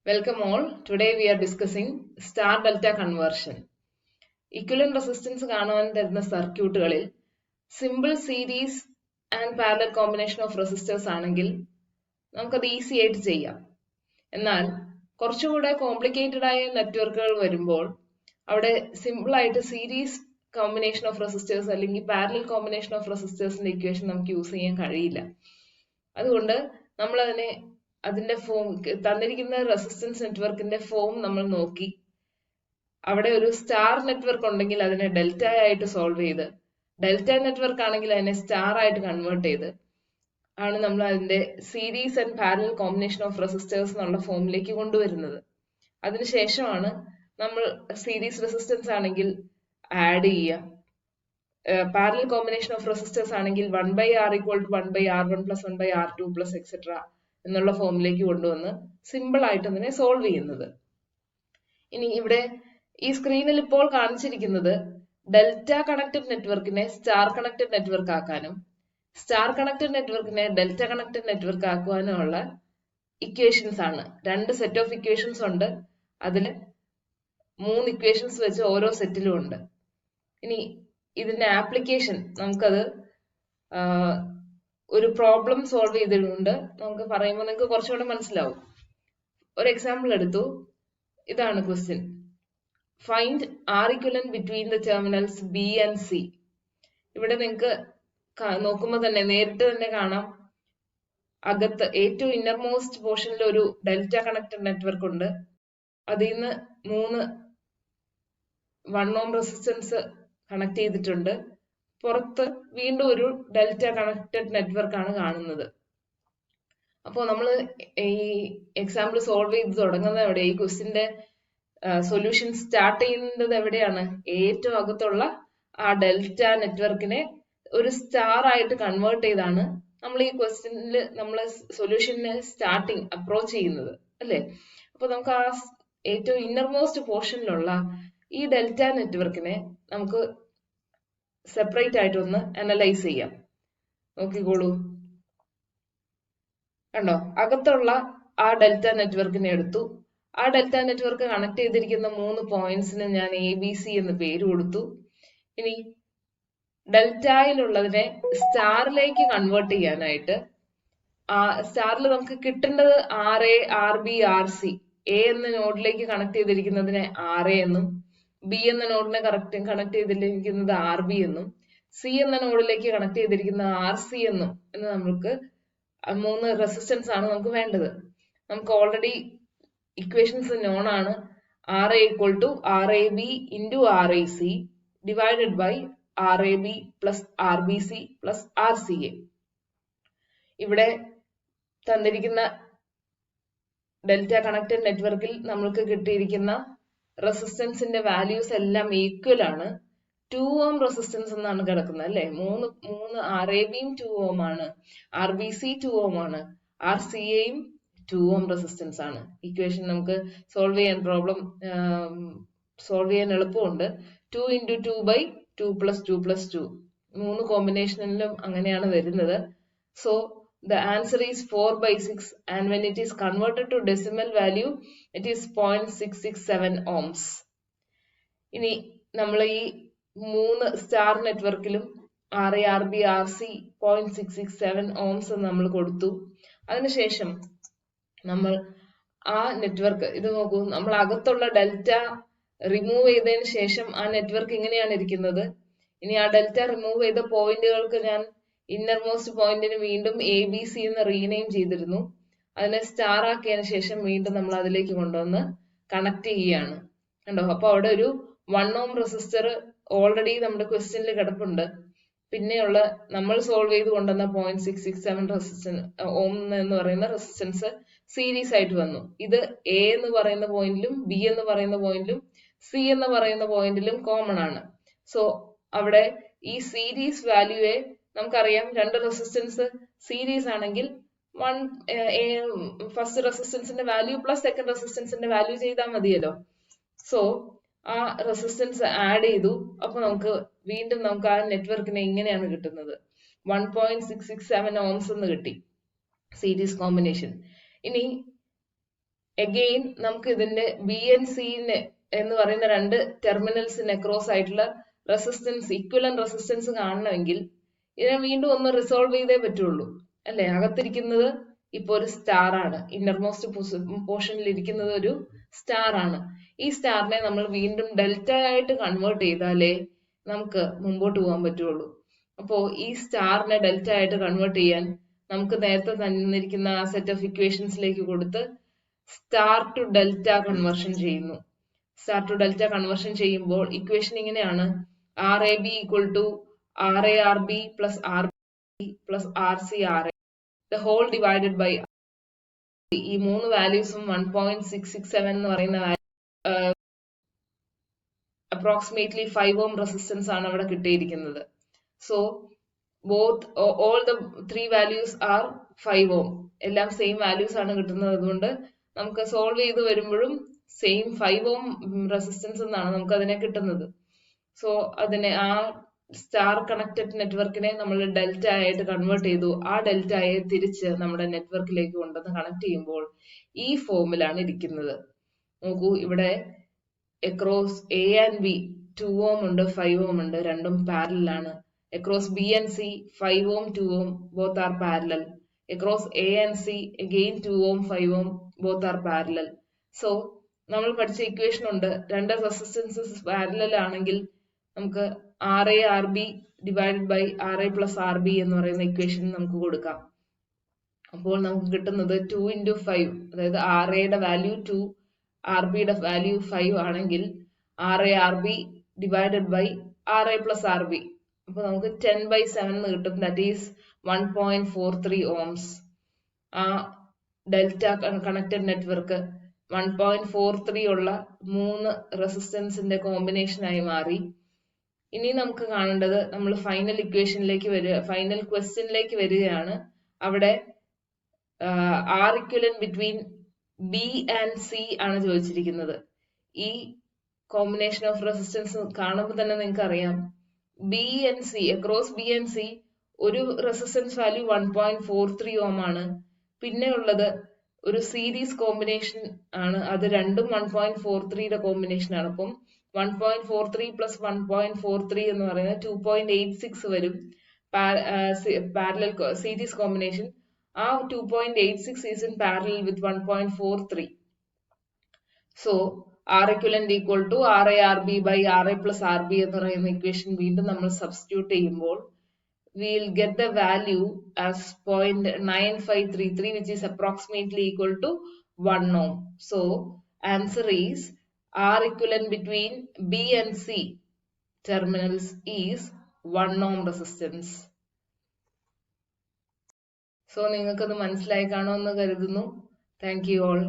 Welcome all. Today we are discussing star delta conversion. Equivalent resistance കാണുവാൻ തരുന്ന സർക്യൂട്ടുകളിൽ simple series and parallel combination of resistors ആണെങ്കിൽ നമുക്കത് easy ആയിട്ട് ചെയ്യാം. എന്നാൽ കുറച്ചുകൂടെ കോംപ്ലിക്കേറ്റഡ് ആയ നെറ്റ്വർക്കുകൾ വരുമ്പോൾ അവിടെ സിമ്പിൾ ആയിട്ട് സീരീസ് കോമ്പിനേഷൻ ഓഫ് റെസിസ്റ്റേഴ്സ് അല്ലെങ്കിൽ പാരലൽ കോമ്പിനേഷൻ ഓഫ് റെസിസ്റ്റേഴ്സിന്റെ ഇക്വേഷൻ നമുക്ക് യൂസ് ചെയ്യാൻ കഴിയില്ല. അതുകൊണ്ട് നമ്മൾ അതിന്റെ ഫോം തന്നിരിക്കുന്ന റെസിസ്റ്റൻസ് നെറ്റ്വർക്കിന്റെ ഫോം നമ്മൾ നോക്കി അവിടെ ഒരു സ്റ്റാർ നെറ്റ്വർക്ക് ഉണ്ടെങ്കിൽ അതിനെ ഡെൽറ്റ ആയിട്ട് സോൾവ് ചെയ്ത് ഡെൽറ്റ നെറ്റ്വർക്ക് ആണെങ്കിൽ അതിനെ സ്റ്റാർ ആയിട്ട് കൺവേർട്ട് ചെയ്ത് ആണ് നമ്മൾ അതിന്റെ series and parallel combination of resistors എന്നുള്ള ഫോമിലേക്ക് കൊണ്ടുവരുന്നത്. അതിനുശേഷമാണ് നമ്മൾ സീരീസ് റെസിസ്റ്റൻസ് ആണെങ്കിൽ ആഡ് ചെയ്യുക, പാരലൽ കോമ്പിനേഷൻ ഓഫ് റെസിസ്റ്റേഴ്സ് ആണെങ്കിൽ 1/R = 1/R1 + 1/R2 + എക്സെട്ര എന്നുള്ള ഫോമിലേക്ക് കൊണ്ടുവന്ന് സിമ്പിൾ ആയിട്ട് അതിനെ സോൾവ് ചെയ്യുന്നത്. ഇനി ഇവിടെ ഈ സ്ക്രീനിൽ ഇപ്പോൾ കാണിച്ചിരിക്കുന്നത് ഡെൽറ്റ കണക്റ്റഡ് നെറ്റ്വർക്കിനെ സ്റ്റാർ കണക്റ്റഡ് നെറ്റ്വർക്ക് ആക്കാനും സ്റ്റാർ കണക്റ്റഡ് നെറ്റ്വർക്കിനെ ഡെൽറ്റ കണക്റ്റഡ് നെറ്റ്വർക്ക് ആക്കുവാനുമുള്ള ഇക്വേഷൻസ് ആണ്. രണ്ട് സെറ്റ് ഓഫ് ഇക്വേഷൻസ് ഉണ്ട്. അതിൽ 3 ഇക്വേഷൻസ് വെച്ച് ഓരോ സെറ്റിലും ഉണ്ട്. ഇനി ഇതിന്റെ ആപ്ലിക്കേഷൻ നമുക്കത് ഒരു പ്രോബ്ലം സോൾവ് ചെയ്തിട്ടുണ്ട്. നമുക്ക് പറയുമ്പോൾ നിങ്ങൾക്ക് കുറച്ചുകൂടെ മനസ്സിലാവും. ഒരു എക്സാമ്പിൾ എടുത്തു. ഇതാണ് question. Find R equivalent between the terminals B and C. ഇവിടെ നിങ്ങൾക്ക് നോക്കുമ്പോൾ തന്നെ നേരിട്ട് തന്നെ കാണാം, അകത്ത് ഏറ്റവും ഇന്നർമോസ്റ്റ് പോർഷനിൽ ഒരു ഡെൽറ്റ കണക്റ്റഡ് നെറ്റ്വർക്ക് ഉണ്ട്. അതിൽ നിന്ന് 3 1 ohm റെസിസ്റ്റൻസ് കണക്ട് ചെയ്തിട്ടുണ്ട്. പുറത്ത് വീണ്ടും ഒരു ഡെൽറ്റ കണക്റ്റഡ് നെറ്റ്വർക്ക് ആണ് കാണുന്നത്. അപ്പോൾ നമ്മൾ ഈ എക്സാമ്പിൾ സോൾവ് ചെയ്ത് തുടങ്ങുന്നത് എവിടെ? ഈ ക്വസ്റ്റിന്റെ സൊല്യൂഷൻ സ്റ്റാർട്ട് ചെയ്യുന്നത് എവിടെയാണ്? ഏറ്റവും അകത്തുള്ള ആ ഡെൽറ്റ നെറ്റ്വർക്കിനെ ഒരു സ്റ്റാർ ആയിട്ട് കൺവേർട്ട് ചെയ്താണ് നമ്മൾ ഈ ക്വസ്റ്റ്യനിൽ നമ്മൾ സൊല്യൂഷന് സ്റ്റാർട്ടിങ് അപ്രോച്ച് ചെയ്യുന്നത്, അല്ലേ? അപ്പൊ നമുക്ക് ആ ഏറ്റവും ഇന്നർമോസ്റ്റ് പോർഷനിലുള്ള ഈ ഡെൽറ്റ നെറ്റ്വർക്കിനെ നമുക്ക് സെപ്പറേറ്റ് ആയിട്ട് ഒന്ന് അനലൈസ് ചെയ്യാം. നോക്കിക്കോളൂ, കണ്ടോ? അകത്തുള്ള ആ ഡെൽറ്റ നെറ്റ്വർക്കിനെ എടുത്തു. ആ ഡെൽറ്റ നെറ്റ്വർക്ക് കണക്ട് ചെയ്തിരിക്കുന്ന 3 പോയിന്റ്സിന് ഞാൻ ABC എന്ന് പേര് കൊടുത്തു. ഇനി ഡെൽറ്റയിലുള്ളതിനെ സ്റ്റാറിലേക്ക് കൺവേർട്ട് ചെയ്യാനായിട്ട് സ്റ്റാറിൽ നമുക്ക് കിട്ടേണ്ടത് RA, RB, RC. A എന്ന നോഡിലേക്ക് കണക്ട് ചെയ്തിരിക്കുന്നതിനെ RA എന്നും, B എന്ന നോഡിനെ കണക്ട് ചെയ്തിരിക്കുന്നത് RB എന്നും, C എന്ന നോഡിലേക്ക് കണക്ട് ചെയ്തിരിക്കുന്ന RC എന്നും എന്ന് നമുക്ക് 3 റെസിസ്റ്റൻസ് ആണ് നമുക്ക് വേണ്ടത്. നമുക്ക് ഓൾറെഡി ഇക്വേഷൻസ് നോൺ ആണ്. RA = RAB × RAC divided by RAB + RBC + RCA. ഇവിടെ തന്നിരിക്കുന്ന ഡെൽറ്റ കണക്റ്റഡ് നെറ്റ്വർക്കിൽ നമ്മൾക്ക് കിട്ടിയിരിക്കുന്ന റെസിസ്റ്റൻസിന്റെ വാല്യൂസ് എല്ലാം ഈക്വൽ ആണ്. 2 ohm റെസിസ്റ്റൻസ് എന്നാണ് കിടക്കുന്നത്, അല്ലെ? 3 RABയും 2 ohm ആണ്, RBC 2 ohm ആണ്, RCAയും 2 ohm റെസിസ്റ്റൻസ് ആണ്. ഇക്വേഷൻ നമുക്ക് സോൾവ് ചെയ്യാൻ എളുപ്പമുണ്ട്. 2 × 2/2 + 2 + 2 3 കോമ്പിനേഷനിലും അങ്ങനെയാണ് വരുന്നത്. So the answer is 4/6 and when it is converted to decimal value it is 0.667 ohms. ഇനി നമ്മൾ ഈ 3 star നെറ്റ്വർക്കിലും RA, RB, RC 0.667 ohms നമ്മൾ കൊടുത്തു. അതിനുശേഷം നമ്മൾ ആ നെറ്റ്വർക്ക് ഇത് നോക്കൂ, നമ്മൾ അകത്തുള്ള ഡെൽറ്റ റിമൂവ് ചെയ്തതിന് ശേഷം ആ നെറ്റ്വർക്ക് ഇങ്ങനെയാണ് ഇരിക്കുന്നത്. ഇനി ആ ഡെൽറ്റ റിമൂവ് ചെയ്ത പോയിന്റുകൾക്ക് ഞാൻ ഇന്നർമോസ്റ്റ് പോയിന്റിന് വീണ്ടും ABC എന്ന് റീനെയിം ചെയ്തിരുന്നു. അതിനെ സ്റ്റാർ ആക്കിയതിനു ശേഷം വീണ്ടും നമ്മൾ അതിലേക്ക് കൊണ്ടുവന്ന് കണക്ട് ചെയ്യുകയാണ്, കണ്ടോ? അപ്പൊ അവിടെ ഒരു 1 ohm റെസിസ്റ്റർ ഓൾറെഡി നമ്മുടെ ക്വസ്റ്റ്യനിൽ കിടപ്പുണ്ട്. പിന്നെയുള്ള നമ്മൾ സോൾവ് ചെയ്ത് കൊണ്ടുവന്ന 0.667 റെസിസ്റ്റൻസ് ഓം എന്ന് പറയുന്ന റെസിസ്റ്റൻസ് സീരീസ് ആയിട്ട് വന്നു. ഇത് A എന്ന് പറയുന്ന പോയിന്റിലും B എന്ന് പറയുന്ന പോയിന്റിലും C എന്ന് പറയുന്ന പോയിന്റിലും കോമൺ ആണ്. സോ അവിടെ ഈ സീരീസ് വാല്യൂയെ നമുക്കറിയാം, രണ്ട് റെസിസ്റ്റൻസ് സീരീസ് ആണെങ്കിൽ ഫസ്റ്റ് റെസിസ്റ്റൻസിന്റെ വാല്യൂ പ്ലസ് സെക്കൻഡ് റെസിസ്റ്റൻസിന്റെ വാല്യൂ ചെയ്താൽ മതിയല്ലോ. സോ ആ റെസിസ്റ്റൻസ് ആഡ് ചെയ്തു. അപ്പൊ വീണ്ടും നമുക്ക് ആ നെറ്റ്വർക്കിനെ ഇങ്ങനെയാണ് കിട്ടുന്നത്, 1.667 ohms എന്ന് കിട്ടി, സീരീസ് കോമ്പിനേഷൻ. ഇനി അഗെയിൻ നമുക്ക് ഇതിന്റെ ബി ആൻഡ് സി എന്ന് പറയുന്ന രണ്ട് ടെർമിനൽസിന് അക്രോസ് ആയിട്ടുള്ള റെസിസ്റ്റൻസ്, ഇക്വലന്റ് റെസിസ്റ്റൻസ് കാണണമെങ്കിൽ ഇതിനെ വീണ്ടും ഒന്ന് റിസോൾവ് ചെയ്തേ പറ്റുള്ളൂ അല്ലെ. അകത്തിരിക്കുന്നത് ഇപ്പൊ ഒരു സ്റ്റാർ ആണ്, ഇന്നർമോസ്റ്റ് പോർഷനിൽ ഇരിക്കുന്നത് ഒരു സ്റ്റാർ ആണ്. ഈ സ്റ്റാറിനെ നമ്മൾ വീണ്ടും ഡെൽറ്റ ആയിട്ട് കൺവേർട്ട് ചെയ്താലേ നമുക്ക് മുമ്പോട്ട് പോകാൻ പറ്റുള്ളൂ. അപ്പോ ഈ സ്റ്റാറിനെ ഡെൽറ്റ ആയിട്ട് കൺവേർട്ട് ചെയ്യാൻ നമുക്ക് നേരത്തെ തന്നിരിക്കുന്ന ആ സെറ്റ് ഓഫ് ഇക്വേഷൻസിലേക്ക് കൊടുത്ത് സ്റ്റാർ ടു ഡെൽറ്റ കൺവേർഷൻ ചെയ്യുന്നു. സ്റ്റാർ ടു ഡെൽറ്റ കൺവേർഷൻ ചെയ്യുമ്പോൾ ഇക്വേഷൻ ഇങ്ങനെയാണ്: R A B equal to R A R B plus R B plus R C R A the whole divided by ഈ മൂന്ന് വാല്യൂസും 1.667 എന്ന് പറയുന്ന approximately 5 ohm resistance ആണ് അവിടെ കിട്ടിയിരിക്കുന്നത്. So both all the three values R 5 ഓം, എല്ലാം same values ആണ് കിട്ടുന്നത്. അതുകൊണ്ട് നമുക്ക് സോൾവ് ചെയ്ത് വരുമ്പോഴും സെയിം 5 ഓം റെസിസ്റ്റൻസ് എന്നാണ് നമുക്ക് അതിനെ കിട്ടുന്നത്. സോ അതിനെ ആ സ്റ്റാർ കണക്റ്റഡ് നെറ്റ്വർക്കിനെ നമ്മൾ ഡെൽറ്റ ആയിട്ട് കൺവേർട്ട് ചെയ്തു. ആ ഡെൽറ്റയെ തിരിച്ച് നമ്മുടെ നെറ്റ്വർക്കിലേക്ക് കൊണ്ടുവന്ന് കണക്ട് ചെയ്യുമ്പോൾ ഈ ഫോമിലാണ് ഇരിക്കുന്നത്. നോക്കൂ, ഇവിടെ across A and B 2 ohm ഉണ്ട്, 5 ഓം ഉണ്ട്, രണ്ടും പാരലൽ ആണ്. Across B and C 5 ohm 2 ohm both are parallel. Across A and C again 2 ohm 5 ohm both are parallel. So നമ്മൾ പഠിച്ച ഇക്വേഷൻ ഉണ്ട്, രണ്ട് റെസിസ്റ്റൻസസ് പാരലൽ ആണെങ്കിൽ നമുക്ക് R A R B divided by R A plus R B എന്ന് പറയുന്ന equation നമുക്ക് കൊടുക്കാം. അപ്പോൾ നമുക്ക് കിട്ടുന്നത് 2 into 5, അതായത് ആർ എയുടെ വാല്യൂ 2, ആർ ബിയുടെ വാല്യൂ 5 ആണെങ്കിൽ R A R B divided by R A plus R B, അപ്പൊ നമുക്ക് 10/7 എന്ന് കിട്ടും. That is 1.43 ohms. ആ ഡെൽറ്റ കണക്റ്റഡ് നെറ്റ്വർക്ക് 1.43 ഉള്ള മൂന്ന് റെസിസ്റ്റൻസിന്റെ കോമ്പിനേഷൻ ആയി മാറി. ഇനി നമുക്ക് കാണേണ്ടത്, നമ്മൾ ഫൈനൽ ഇക്വേഷനിലേക്ക് ഫൈനൽ ക്വസ്റ്റ്യനിലേക്ക് വരികയാണ്. അവിടെ R equivalent between B and C ആണ് ചോദിച്ചിരിക്കുന്നത്. ഈ കോമ്പിനേഷൻ ഓഫ് റെസിസ്റ്റൻസ് കാണുമ്പോൾ തന്നെ നിങ്ങൾക്ക് അറിയാം, B and C, across B and C ഒരു റെസിസ്റ്റൻസ് വാല്യൂ 1.43 ഓം ആണ്. പിന്നെ ഉള്ളത് ഒരു സീരീസ് കോമ്പിനേഷൻ ആണ്, അത് രണ്ടും 1.43യുടെ കോമ്പിനേഷൻ ആണ്. അപ്പം 1.43 പ്ലസ് 1.43 എന്ന് പറയുന്നത് 2.86 വരും പാരലൽ സീരീസ് കോമ്പിനേഷൻ. ആ 2.86 is in parallel with 1.43. So R equivalent equal to RARB by RA plus RB എന്ന് പറയുന്ന ഇക്വേഷൻ വീണ്ടും നമ്മൾ സബ്സ്റ്റിറ്റ്യൂട്ട് ചെയ്യുമ്പോൾ we will get the value as 0.9533, which is approximately equal to 1 ohm. So answer is R equivalent between B and C terminals is 1 ohm resistance. So നിങ്ങൾക്കത് മനസ്സിലായി കാണുമെന്ന് കരുതുന്നു. Thank you all.